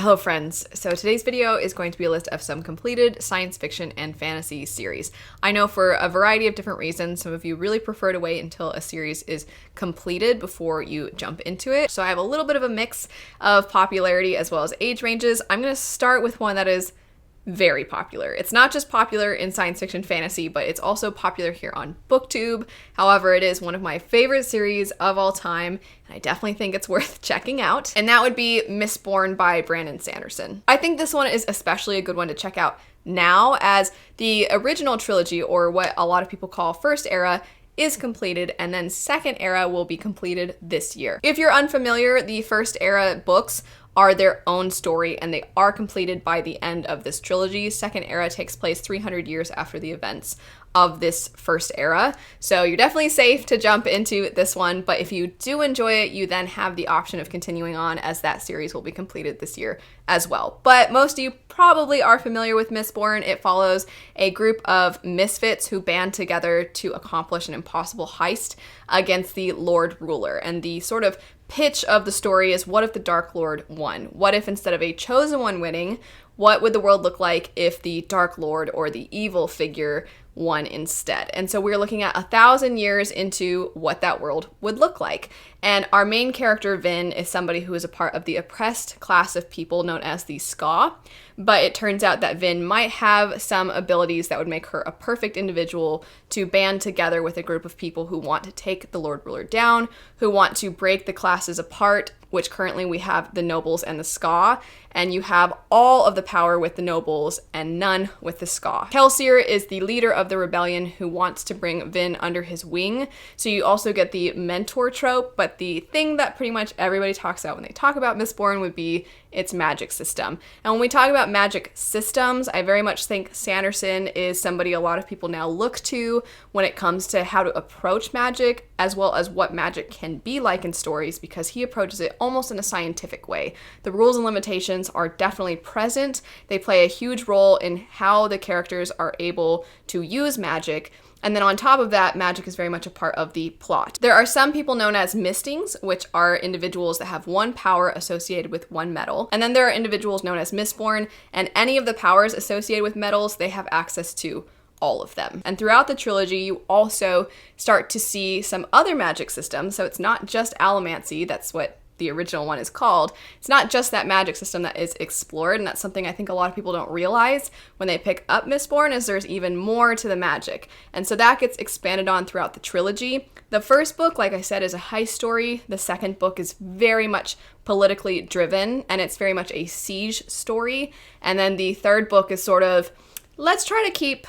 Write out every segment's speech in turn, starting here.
Hello friends, so today's video is going to be a list of some completed science fiction and fantasy series. I know for a variety of different reasons, some of you really prefer to wait until a series is completed before you jump into it. So I have a little bit of a mix of popularity as well as age ranges. I'm going to start with one that is very popular. It's not just popular in science fiction fantasy, but it's also popular here on BookTube. However, it is one of my favorite series of all time, and I definitely think it's worth checking out. And that would be Mistborn by Brandon Sanderson. I think this one is especially a good one to check out now, as the original trilogy, or what a lot of people call First Era, is completed, and then Second Era will be completed this year. If you're unfamiliar, the First Era books are their own story, and they are completed by the end of this trilogy. Second Era takes place 300 years after the events of this First Era, so you're definitely safe to jump into this one, but if you do enjoy it, you then have the option of continuing on, as that series will be completed this year as well. But most of you probably are familiar with Mistborn. It follows a group of misfits who band together to accomplish an impossible heist against the Lord Ruler, and the sort of pitch of the story is, what if the Dark Lord won? What if instead of a chosen one winning, what would the world look like if the Dark Lord or the evil figure won instead? And so we're looking at 1,000 years into what that world would look like. And our main character, Vin, is somebody who is a part of the oppressed class of people known as the SCI-FI. But it turns out that Vin might have some abilities that would make her a perfect individual to band together with a group of people who want to take the Lord Ruler down, who want to break the classes apart, which currently we have the nobles and the SCI-FI, and you have all of the power with the nobles and none with the SCI-FI. Kelsier is the leader of the rebellion who wants to bring Vin under his wing, so you also get the mentor trope, but the thing that pretty much everybody talks about when they talk about Mistborn would be its magic system. And when we talk about magic systems, I very much think Sanderson is somebody a lot of people now look to when it comes to how to approach magic, as well as what magic can be like in stories, because he approaches it almost in a scientific way. The rules and limitations are definitely present. They play a huge role in how the characters are able to use magic. And then on top of that, magic is very much a part of the plot. There are some people known as mistings, which are individuals that have one power associated with one metal. And then there are individuals known as Mistborn, and any of the powers associated with metals, they have access to all of them. And throughout the trilogy, you also start to see some other magic systems. So it's not just allomancy, that's what the original one is called. It's not just that magic system that is explored, and that's something I think a lot of people don't realize when they pick up Mistborn, is there's even more to the magic. And so that gets expanded on throughout the trilogy. The first book, like I said, is a heist story. The second book is very much politically driven, and it's very much a siege story. And then the third book is sort of, let's try to keep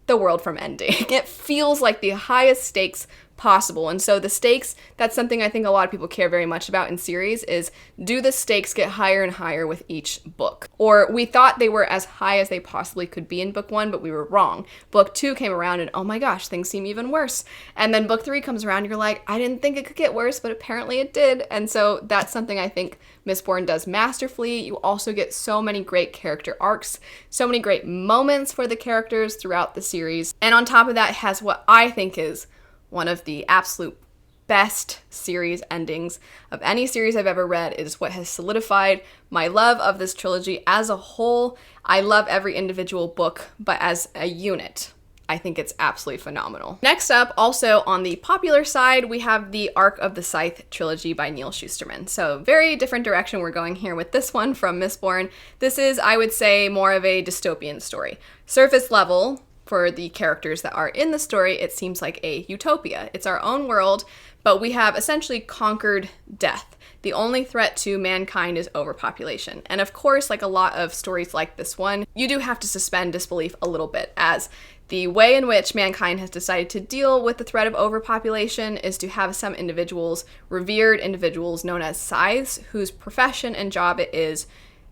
the world from ending. It feels like the highest stakes possible. And so the stakes, that's something I think a lot of people care very much about in series, is, do the stakes get higher and higher with each book? Or we thought they were as high as they possibly could be in book 1, but we were wrong. Book 2 came around and oh my gosh, things seem even worse. And then book 3 comes around, you're like, I didn't think it could get worse, but apparently it did. And so that's something I think Mistborn does masterfully. You also get so many great character arcs, so many great moments for the characters throughout the series. And on top of that, it has what I think is one of the absolute best series endings of any series I've ever read. It is what has solidified my love of this trilogy as a whole. I love every individual book, but as a unit, I think it's absolutely phenomenal. Next up, also on the popular side, we have the Arc of the Scythe trilogy by Neal Shusterman. So very different direction we're going here with this one from Mistborn. This is, I would say, more of a dystopian story. Surface level, for the characters that are in the story, it seems like a utopia. It's our own world, but we have essentially conquered death. The only threat to mankind is overpopulation. And of course, like a lot of stories like this one, you do have to suspend disbelief a little bit, as the way in which mankind has decided to deal with the threat of overpopulation is to have some individuals, revered individuals known as scythes, whose profession and job it is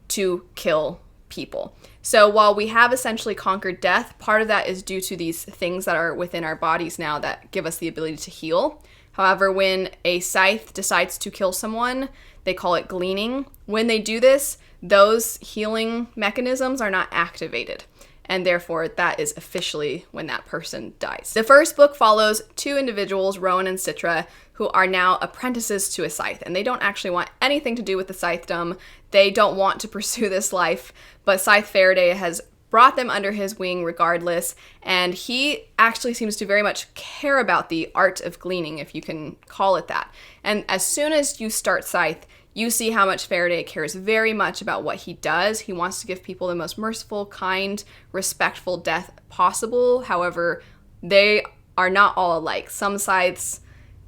to kill people. So while we have essentially conquered death, part of that is due to these things that are within our bodies now that give us the ability to heal. However, when a scythe decides to kill someone, they call it gleaning. When they do this, those healing mechanisms are not activated. and therefore that is officially when that person dies. The first book follows two individuals, Rowan and Citra, who are now apprentices to a Scythe, and they don't actually want anything to do with the Scythedom. They don't want to pursue this life, but Scythe Faraday has brought them under his wing regardless, and he actually seems to very much care about the art of gleaning, if you can call it that. And as soon as you start Scythe, you see how much Faraday cares very much about what he does. He wants to give people the most merciful, kind, respectful death possible. However, they are not all alike. Some Scythes,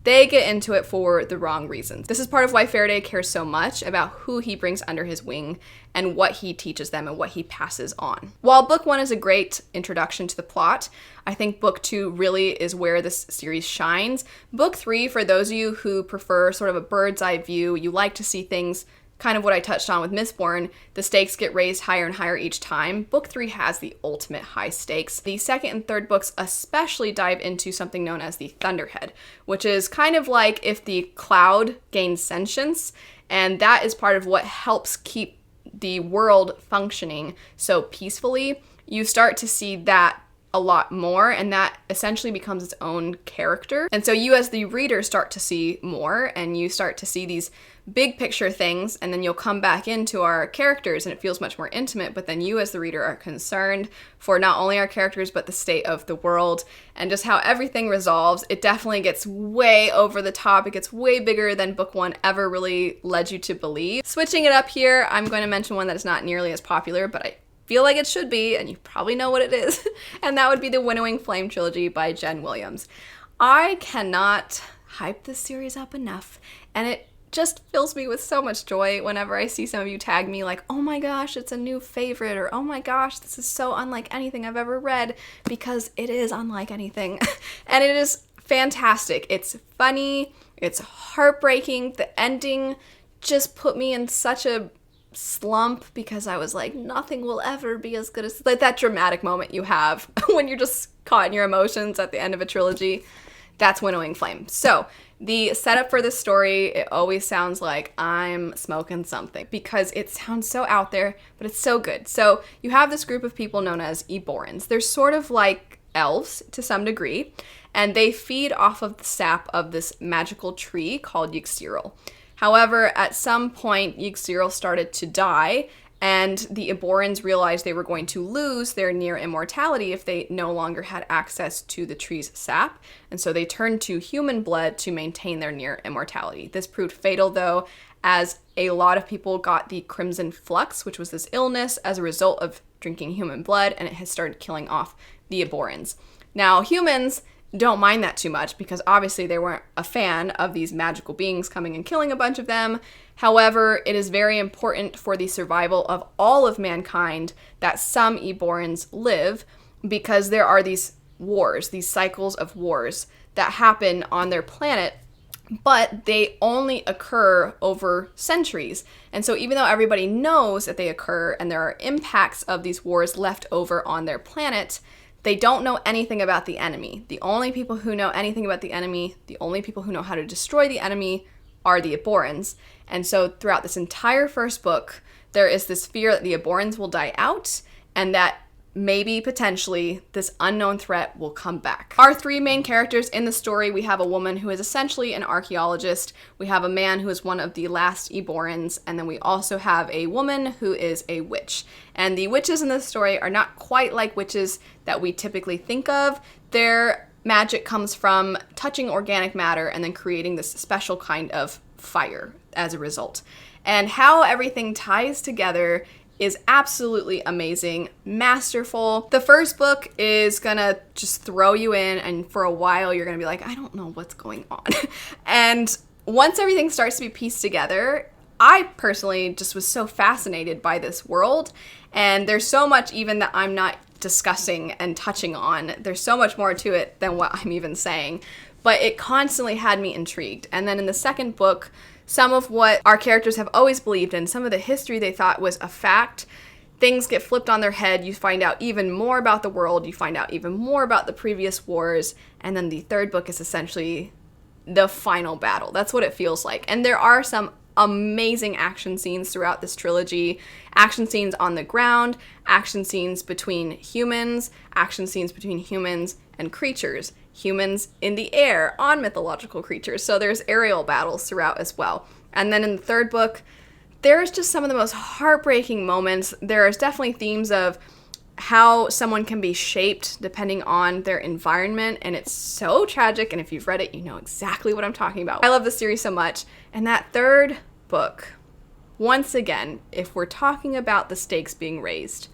they get into it for the wrong reasons. This is part of why Faraday cares so much about who he brings under his wing and what he teaches them and what he passes on. While book 1 is a great introduction to the plot, I think book 2 really is where this series shines. Book 3, for those of you who prefer sort of a bird's eye view, you like to see things kind of what I touched on with Mistborn, the stakes get raised higher and higher each time. Book 3 has the ultimate high stakes. The second and third books especially dive into something known as the Thunderhead, which is kind of like if the cloud gains sentience, and that is part of what helps keep the world functioning so peacefully. You start to see that a lot more, and that essentially becomes its own character. And so you as the reader start to see more, and you start to see these big picture things, and then you'll come back into our characters and it feels much more intimate, but then you as the reader are concerned for not only our characters but the state of the world and just how everything resolves. It definitely gets way over the top. It gets way bigger than book 1 ever really led you to believe. Switching it up here, I'm going to mention one that is not nearly as popular, but I feel like it should be, and you probably know what it is, and that would be the Winnowing Flame trilogy by Jen Williams. I cannot hype this series up enough, and it just fills me with so much joy whenever I see some of you tag me like, oh my gosh, it's a new favorite, or oh my gosh, this is so unlike anything I've ever read, because it is unlike anything. And it is fantastic. It's funny, it's heartbreaking. The ending just put me in such a slump because I was like, nothing will ever be as good as, like, that dramatic moment you have when you're just caught in your emotions at the end of a trilogy. That's Winnowing Flame. So the setup for this story, it always sounds like I'm smoking something because it sounds so out there, but it's so good. So you have this group of people known as Eborans. They're sort of like elves to some degree, and they feed off of the sap of this magical tree called Yggdrasil. However, at some point, Yggdrasil started to die, and the Eborans realized they were going to lose their near immortality if they no longer had access to the tree's sap, and so they turned to human blood to maintain their near immortality. This proved fatal, though, as a lot of people got the Crimson Flux, which was this illness as a result of drinking human blood, and it has started killing off the Eborans. Now, humans don't mind that too much because obviously they weren't a fan of these magical beings coming and killing a bunch of them. However, it is very important for the survival of all of mankind that some Eborans live, because there are these wars, these cycles of wars that happen on their planet, but they only occur over centuries. And so even though everybody knows that they occur and there are impacts of these wars left over on their planet, they don't know anything about the enemy. The only people who know anything about the enemy, the only people who know how to destroy the enemy, are the Eborans. And so throughout this entire first book, there is this fear that the Eborans will die out and that maybe potentially this unknown threat will come back. Our three main characters in the story, we have a woman who is essentially an archaeologist, we have a man who is one of the last Eborans, and then we also have a woman who is a witch. And the witches in this story are not quite like witches that we typically think of. Their magic comes from touching organic matter and then creating this special kind of fire as a result. And how everything ties together is absolutely amazing, masterful. The first book is gonna just throw you in, and for a while you're gonna be like, I don't know what's going on. And once everything starts to be pieced together, I personally just was so fascinated by this world, and there's so much even that I'm not discussing and touching on. There's so much more to it than what I'm even saying, but it constantly had me intrigued. And then in the second book, some of what our characters have always believed in, some of the history they thought was a fact, things get flipped on their head. You find out even more about the world. You find out even more about the previous wars. And then the third book is essentially the final battle. That's what it feels like. And there are some amazing action scenes throughout this trilogy. Action scenes on the ground, action scenes between humans, action scenes between humans and creatures, humans in the air on mythological creatures. So there's aerial battles throughout as well. And then in the third book, there's just some of the most heartbreaking moments. There's definitely themes of how someone can be shaped depending on their environment, and it's so tragic, and if you've read it, you know exactly what I'm talking about. I love this series so much. And that third book, once again, if we're talking about the stakes being raised,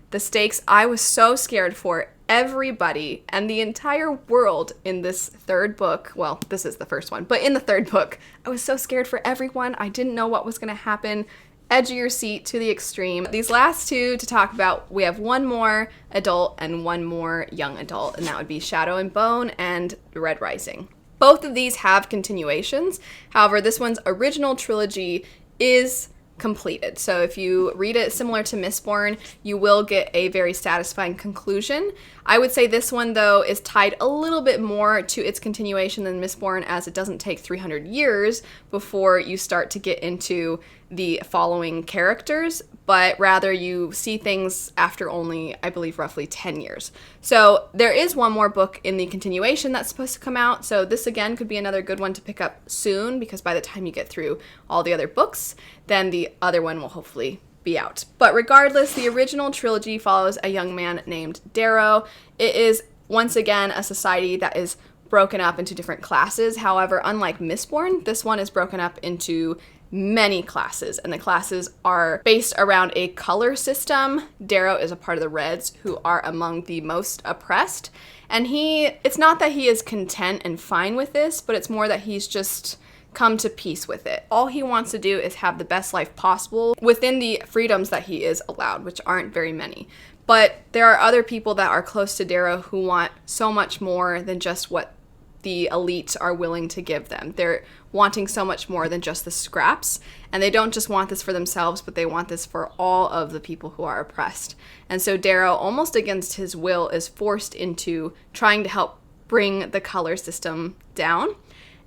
the stakes I was so scared for everybody and the entire world in this third book. Well, this is the first one, but in the third book, I was so scared for everyone. I didn't know what was going to happen. Edge of your seat to the extreme. These last two to talk about, we have one more adult and one more young adult, and that would be Shadow and Bone and Red Rising. Both of these have continuations. However, this one's original trilogy is completed. So if you read it similar to Mistborn, you will get a very satisfying conclusion. I would say this one, though, is tied a little bit more to its continuation than Mistborn, as it doesn't take 300 years before you start to get into the following characters, but rather you see things after only, I believe, roughly 10 years. So there is one more book in the continuation that's supposed to come out, so this again could be another good one to pick up soon, because by the time you get through all the other books, then the other one will hopefully be out. But regardless, the original trilogy follows a young man named Darrow. It is, once again, a society that is broken up into different classes. However, unlike Mistborn, this one is broken up into many classes, and the classes are based around a color system. Darrow is a part of the Reds, who are among the most oppressed, and it's not that he is content and fine with this, but it's more that he's just come to peace with it. All he wants to do is have the best life possible within the freedoms that he is allowed, which aren't very many. But there are other people that are close to Darrow who want so much more than just what the elites are willing to give them. They're wanting so much more than just the scraps, and they don't just want this for themselves, but they want this for all of the people who are oppressed. And so Darrow, almost against his will, is forced into trying to help bring the color system down.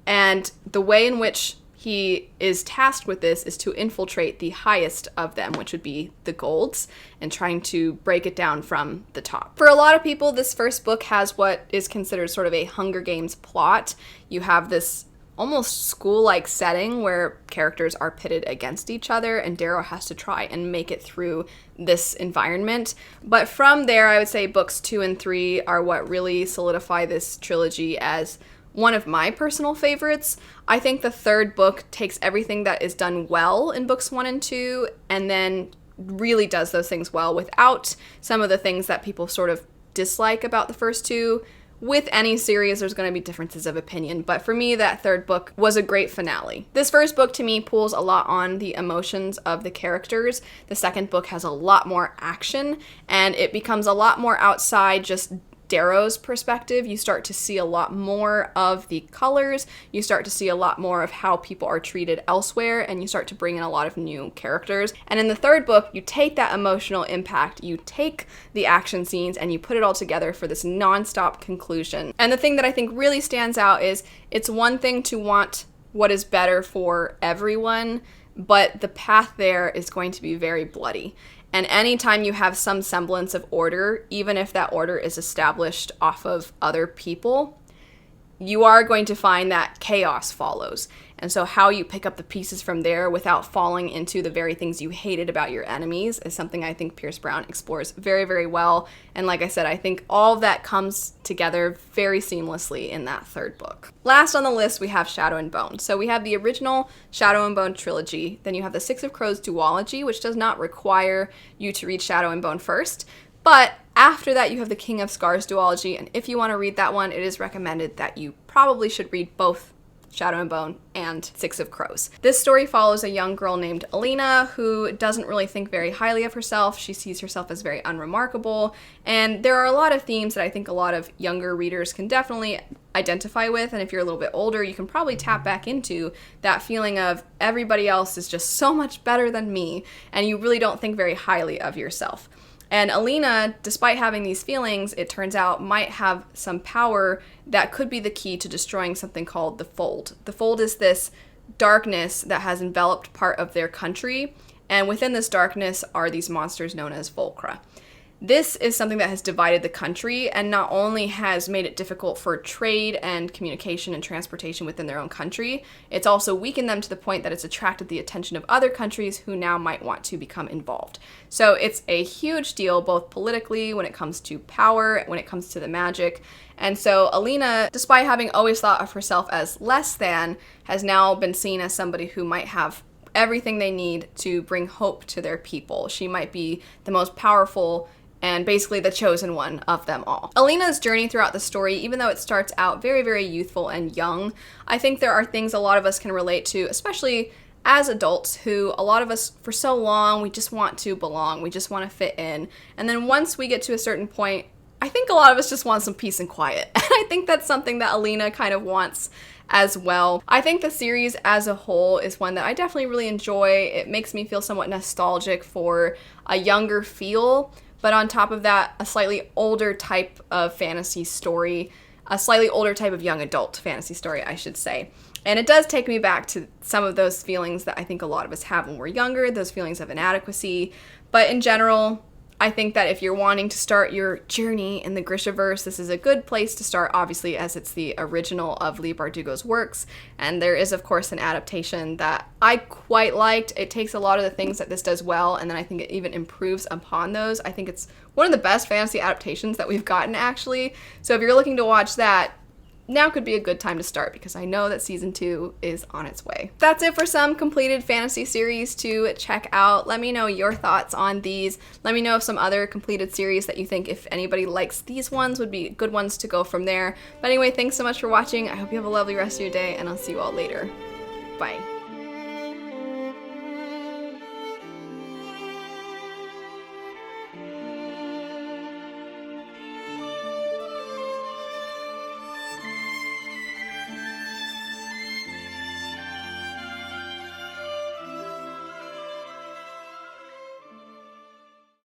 And the way in which he is tasked with this is to infiltrate the highest of them, which would be the golds, and trying to break it down from the top. For a lot of people, this first book has what is considered sort of a Hunger Games plot. You have this almost school-like setting where characters are pitted against each other, and Darrow has to try and make it through this environment. But from there, I would say books 2 and 3 are what really solidify this trilogy as one of my personal favorites. I think the third book takes everything that is done well in books 1 and 2 and then really does those things well without some of the things that people sort of dislike about the first two. With any series, there's going to be differences of opinion, but for me, that third book was a great finale. This first book, to me, pulls a lot on the emotions of the characters. The second book has a lot more action, and it becomes a lot more outside just Darrow's perspective. You start to see a lot more of the colors, you start to see a lot more of how people are treated elsewhere, and you start to bring in a lot of new characters. And in the third book, you take that emotional impact, you take the action scenes, and you put it all together for this non-stop conclusion. And the thing that I think really stands out is it's one thing to want what is better for everyone, but the path there is going to be very bloody. And anytime you have some semblance of order, even if that order is established off of other people, you are going to find that chaos follows. And so how you pick up the pieces from there without falling into the very things you hated about your enemies is something I think Pierce Brown explores very, very well. And like I said, I think all of that comes together very seamlessly in that third book. Last on the list, we have Shadow and Bone. So we have the original Shadow and Bone trilogy. Then you have the Six of Crows duology, which does not require you to read Shadow and Bone first. But after that, you have the King of Scars duology, and if you want to read that one, it is recommended that you probably should read both Shadow and Bone and Six of Crows. This story follows a young girl named Alina who doesn't really think very highly of herself. She sees herself as very unremarkable, and there are a lot of themes that I think a lot of younger readers can definitely identify with, and if you're a little bit older, you can probably tap back into that feeling of everybody else is just so much better than me, and you really don't think very highly of yourself. And Alina, despite having these feelings, it turns out might have some power that could be the key to destroying something called the Fold. The Fold is this darkness that has enveloped part of their country, and within this darkness are these monsters known as Volcra. This is something that has divided the country and not only has made it difficult for trade and communication and transportation within their own country, it's also weakened them to the point that it's attracted the attention of other countries who now might want to become involved. So it's a huge deal both politically, when it comes to power, when it comes to the magic. And so Alina, despite having always thought of herself as less than, has now been seen as somebody who might have everything they need to bring hope to their people. She might be the most powerful and basically the chosen one of them all. Alina's journey throughout the story, even though it starts out very, very youthful and young, I think there are things a lot of us can relate to, especially as adults who, a lot of us, for so long, we just want to belong, we just want to fit in. And then once we get to a certain point, I think a lot of us just want some peace and quiet. And I think that's something that Alina kind of wants as well. I think the series as a whole is one that I definitely really enjoy. It makes me feel somewhat nostalgic for a younger feel, but on top of that, a slightly older type of fantasy story, a slightly older type of young adult fantasy story, I should say. And it does take me back to some of those feelings that I think a lot of us have when we're younger, those feelings of inadequacy. But in general, I think that if you're wanting to start your journey in the Grishaverse, this is a good place to start, obviously, as it's the original of Leigh Bardugo's works. And there is, of course, an adaptation that I quite liked. It takes a lot of the things that this does well, and then I think it even improves upon those. I think it's one of the best fantasy adaptations that we've gotten, actually. So if you're looking to watch that, now could be a good time to start, because I know that season 2 is on its way. That's it for some completed fantasy series to check out. Let me know your thoughts on these. Let me know if some other completed series that you think, if anybody likes these ones, would be good ones to go from there. But anyway, thanks so much for watching. I hope you have a lovely rest of your day, and I'll see you all later. Bye.